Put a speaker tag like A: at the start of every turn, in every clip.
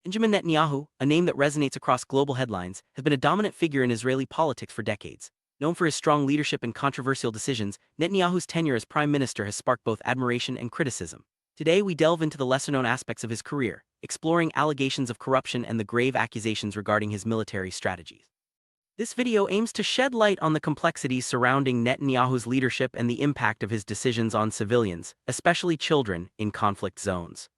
A: Benjamin Netanyahu, a name that resonates across global headlines, has been a dominant figure in Israeli politics for decades. Known for his strong leadership and controversial decisions, Netanyahu's tenure as prime minister has sparked both admiration and criticism. Today, we delve into the lesser-known aspects of his career, exploring allegations of corruption and the grave accusations regarding his military strategies. This video aims to shed light on the complexities surrounding Netanyahu's leadership and the impact of his decisions on civilians, especially children, in conflict zones.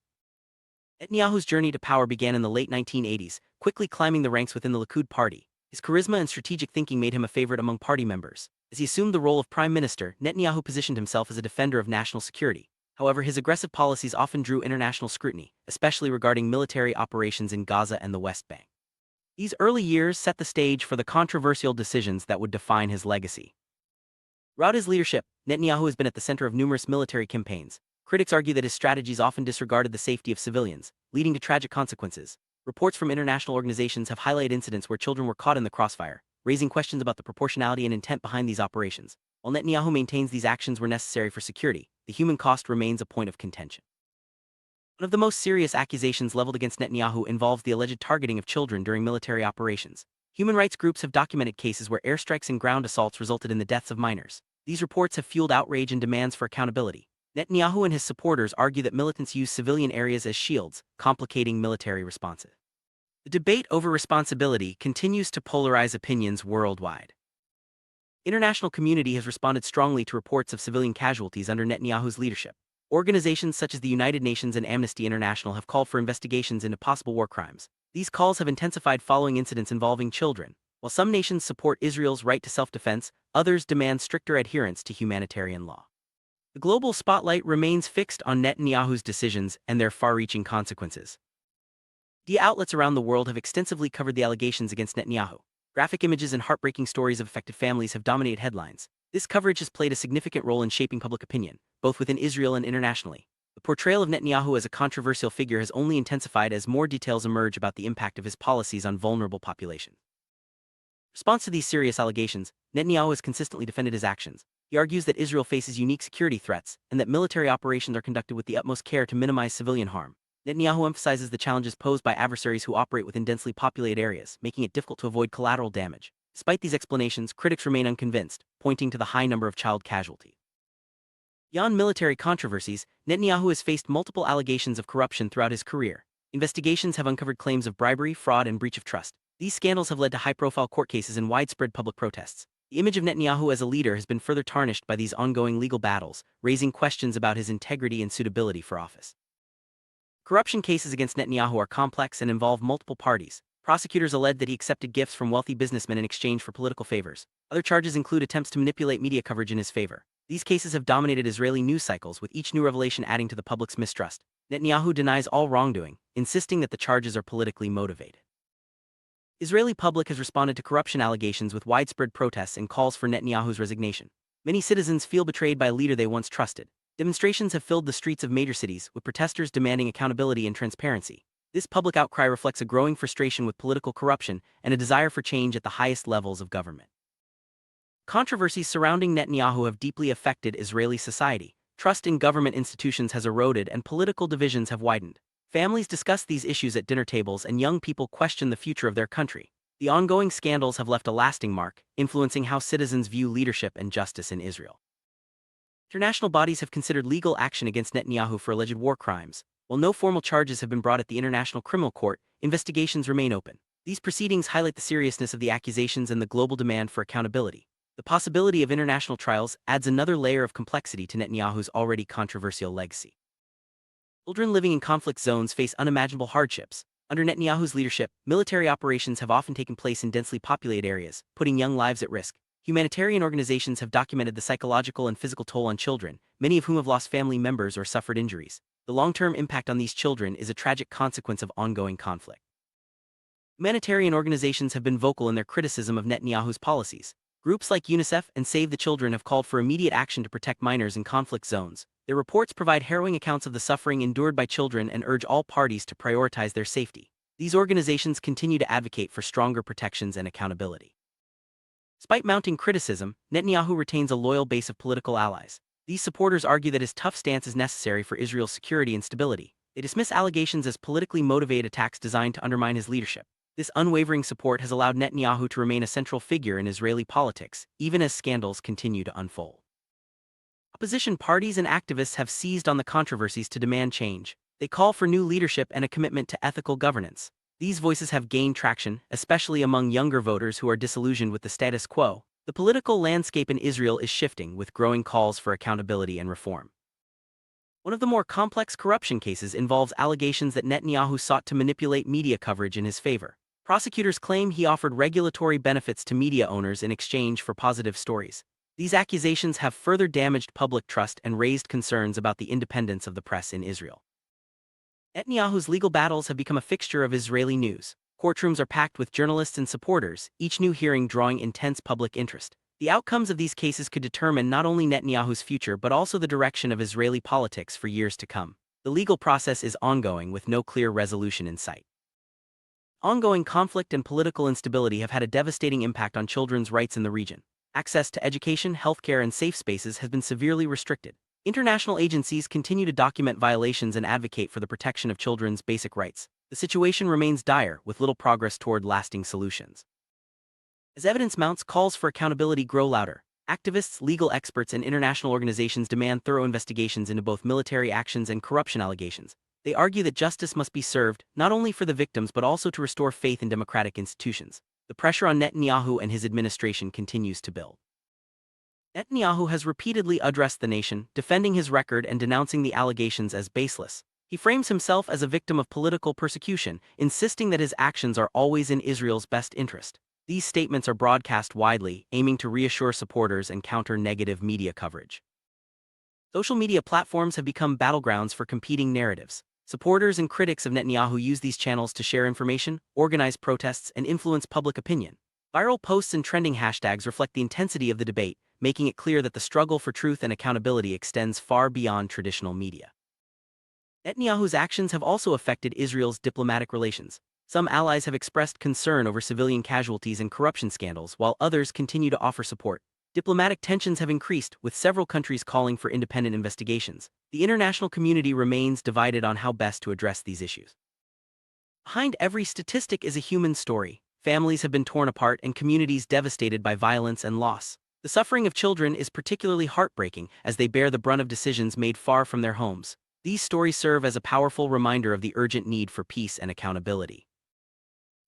A: Netanyahu's journey to power began in the late 1980s, quickly climbing the ranks within the Likud party. His charisma and strategic thinking made him a favorite among party members. As he assumed the role of prime minister, Netanyahu positioned himself as a defender of national security. However, his aggressive policies often drew international scrutiny, especially regarding military operations in Gaza and the West Bank. These early years set the stage for the controversial decisions that would define his legacy. Throughout his leadership, Netanyahu has been at the center of numerous military campaigns. Critics argue that his strategies often disregarded the safety of civilians, leading to tragic consequences. Reports from international organizations have highlighted incidents where children were caught in the crossfire, raising questions about the proportionality and intent behind these operations. While Netanyahu maintains these actions were necessary for security, the human cost remains a point of contention. One of the most serious accusations leveled against Netanyahu involves the alleged targeting of children during military operations. Human rights groups have documented cases where airstrikes and ground assaults resulted in the deaths of minors. These reports have fueled outrage and demands for accountability. Netanyahu and his supporters argue that militants use civilian areas as shields, complicating military responses. The debate over responsibility continues to polarize opinions worldwide. International community has responded strongly to reports of civilian casualties under Netanyahu's leadership. Organizations such as the United Nations and Amnesty International have called for investigations into possible war crimes. These calls have intensified following incidents involving children. While some nations support Israel's right to self-defense, others demand stricter adherence to humanitarian law. The global spotlight remains fixed on Netanyahu's decisions and their far-reaching consequences. Media outlets around the world have extensively covered the allegations against Netanyahu. Graphic images and heartbreaking stories of affected families have dominated headlines. This coverage has played a significant role in shaping public opinion, both within Israel and internationally. The portrayal of Netanyahu as a controversial figure has only intensified as more details emerge about the impact of his policies on vulnerable populations. In response to these serious allegations, Netanyahu has consistently defended his actions. He argues that Israel faces unique security threats and that military operations are conducted with the utmost care to minimize civilian harm. Netanyahu emphasizes the challenges posed by adversaries who operate within densely populated areas, making it difficult to avoid collateral damage. Despite these explanations, critics remain unconvinced, pointing to the high number of child casualties. Beyond military controversies, Netanyahu has faced multiple allegations of corruption throughout his career. Investigations have uncovered claims of bribery, fraud, and breach of trust. These scandals have led to high-profile court cases and widespread public protests. The image of Netanyahu as a leader has been further tarnished by these ongoing legal battles, raising questions about his integrity and suitability for office. Corruption cases against Netanyahu are complex and involve multiple parties. Prosecutors allege that he accepted gifts from wealthy businessmen in exchange for political favors. Other charges include attempts to manipulate media coverage in his favor. These cases have dominated Israeli news cycles, with each new revelation adding to the public's mistrust. Netanyahu denies all wrongdoing, insisting that the charges are politically motivated. Israeli public has responded to corruption allegations with widespread protests and calls for Netanyahu's resignation. Many citizens feel betrayed by a leader they once trusted. Demonstrations have filled the streets of major cities, with protesters demanding accountability and transparency. This public outcry reflects a growing frustration with political corruption and a desire for change at the highest levels of government. Controversies surrounding Netanyahu have deeply affected Israeli society. Trust in government institutions has eroded and political divisions have widened. Families discuss these issues at dinner tables and young people question the future of their country. The ongoing scandals have left a lasting mark, influencing how citizens view leadership and justice in Israel. International bodies have considered legal action against Netanyahu for alleged war crimes. While no formal charges have been brought at the International Criminal Court, investigations remain open. These proceedings highlight the seriousness of the accusations and the global demand for accountability. The possibility of international trials adds another layer of complexity to Netanyahu's already controversial legacy. Children living in conflict zones face unimaginable hardships. Under Netanyahu's leadership, military operations have often taken place in densely populated areas, putting young lives at risk. Humanitarian organizations have documented the psychological and physical toll on children, many of whom have lost family members or suffered injuries. The long-term impact on these children is a tragic consequence of ongoing conflict. Humanitarian organizations have been vocal in their criticism of Netanyahu's policies. Groups like UNICEF and Save the Children have called for immediate action to protect minors in conflict zones. Their reports provide harrowing accounts of the suffering endured by children and urge all parties to prioritize their safety. These organizations continue to advocate for stronger protections and accountability. Despite mounting criticism, Netanyahu retains a loyal base of political allies. These supporters argue that his tough stance is necessary for Israel's security and stability. They dismiss allegations as politically motivated attacks designed to undermine his leadership. This unwavering support has allowed Netanyahu to remain a central figure in Israeli politics, even as scandals continue to unfold. Opposition parties and activists have seized on the controversies to demand change. They call for new leadership and a commitment to ethical governance. These voices have gained traction, especially among younger voters who are disillusioned with the status quo. The political landscape in Israel is shifting, with growing calls for accountability and reform. One of the more complex corruption cases involves allegations that Netanyahu sought to manipulate media coverage in his favor. Prosecutors claim he offered regulatory benefits to media owners in exchange for positive stories. These accusations have further damaged public trust and raised concerns about the independence of the press in Israel. Netanyahu's legal battles have become a fixture of Israeli news. Courtrooms are packed with journalists and supporters, each new hearing drawing intense public interest. The outcomes of these cases could determine not only Netanyahu's future but also the direction of Israeli politics for years to come. The legal process is ongoing, with no clear resolution in sight. Ongoing conflict and political instability have had a devastating impact on children's rights in the region. Access to education, healthcare, and safe spaces has been severely restricted. International agencies continue to document violations and advocate for the protection of children's basic rights. The situation remains dire, with little progress toward lasting solutions. As evidence mounts, calls for accountability grow louder. Activists, legal experts, and international organizations demand thorough investigations into both military actions and corruption allegations. They argue that justice must be served, not only for the victims but also to restore faith in democratic institutions. The pressure on Netanyahu and his administration continues to build. Netanyahu has repeatedly addressed the nation, defending his record and denouncing the allegations as baseless. He frames himself as a victim of political persecution, insisting that his actions are always in Israel's best interest. These statements are broadcast widely, aiming to reassure supporters and counter negative media coverage. Social media platforms have become battlegrounds for competing narratives. Supporters and critics of Netanyahu use these channels to share information, organize protests, and influence public opinion. Viral posts and trending hashtags reflect the intensity of the debate, making it clear that the struggle for truth and accountability extends far beyond traditional media. Netanyahu's actions have also affected Israel's diplomatic relations. Some allies have expressed concern over civilian casualties and corruption scandals, while others continue to offer support. Diplomatic tensions have increased, with several countries calling for independent investigations. The international community remains divided on how best to address these issues. Behind every statistic is a human story. Families have been torn apart and communities devastated by violence and loss. The suffering of children is particularly heartbreaking, as they bear the brunt of decisions made far from their homes. These stories serve as a powerful reminder of the urgent need for peace and accountability.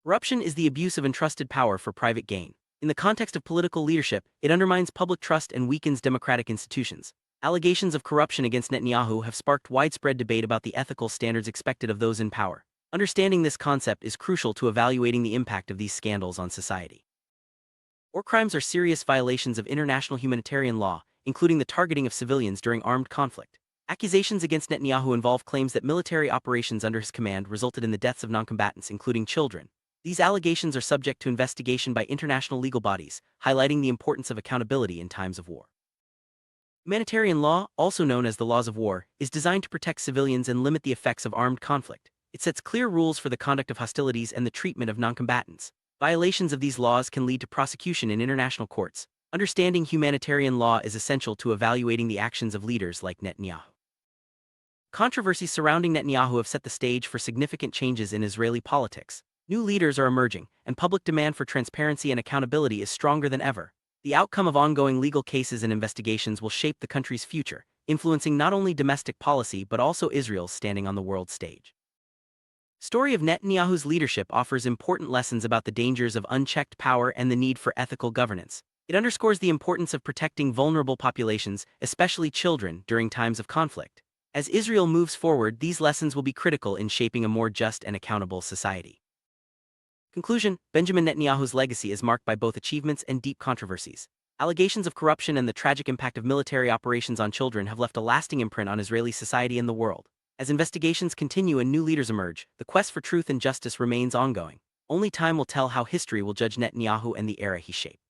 A: Corruption is the abuse of entrusted power for private gain. In the context of political leadership, it undermines public trust and weakens democratic institutions. Allegations of corruption against Netanyahu have sparked widespread debate about the ethical standards expected of those in power. Understanding this concept is crucial to evaluating the impact of these scandals on society. War crimes are serious violations of international humanitarian law, including the targeting of civilians during armed conflict. Accusations against Netanyahu involve claims that military operations under his command resulted in the deaths of non-combatants, including children. These allegations are subject to investigation by international legal bodies, highlighting the importance of accountability in times of war. Humanitarian law, also known as the laws of war, is designed to protect civilians and limit the effects of armed conflict. It sets clear rules for the conduct of hostilities and the treatment of non-combatants. Violations of these laws can lead to prosecution in international courts. Understanding humanitarian law is essential to evaluating the actions of leaders like Netanyahu. Controversies surrounding Netanyahu have set the stage for significant changes in Israeli politics. New leaders are emerging, and public demand for transparency and accountability is stronger than ever. The outcome of ongoing legal cases and investigations will shape the country's future, influencing not only domestic policy but also Israel's standing on the world stage. The story of Netanyahu's leadership offers important lessons about the dangers of unchecked power and the need for ethical governance. It underscores the importance of protecting vulnerable populations, especially children, during times of conflict. As Israel moves forward, these lessons will be critical in shaping a more just and accountable society. Conclusion: Benjamin Netanyahu's legacy is marked by both achievements and deep controversies. Allegations of corruption and the tragic impact of military operations on children have left a lasting imprint on Israeli society and the world. As investigations continue and new leaders emerge, the quest for truth and justice remains ongoing. Only time will tell how history will judge Netanyahu and the era he shaped.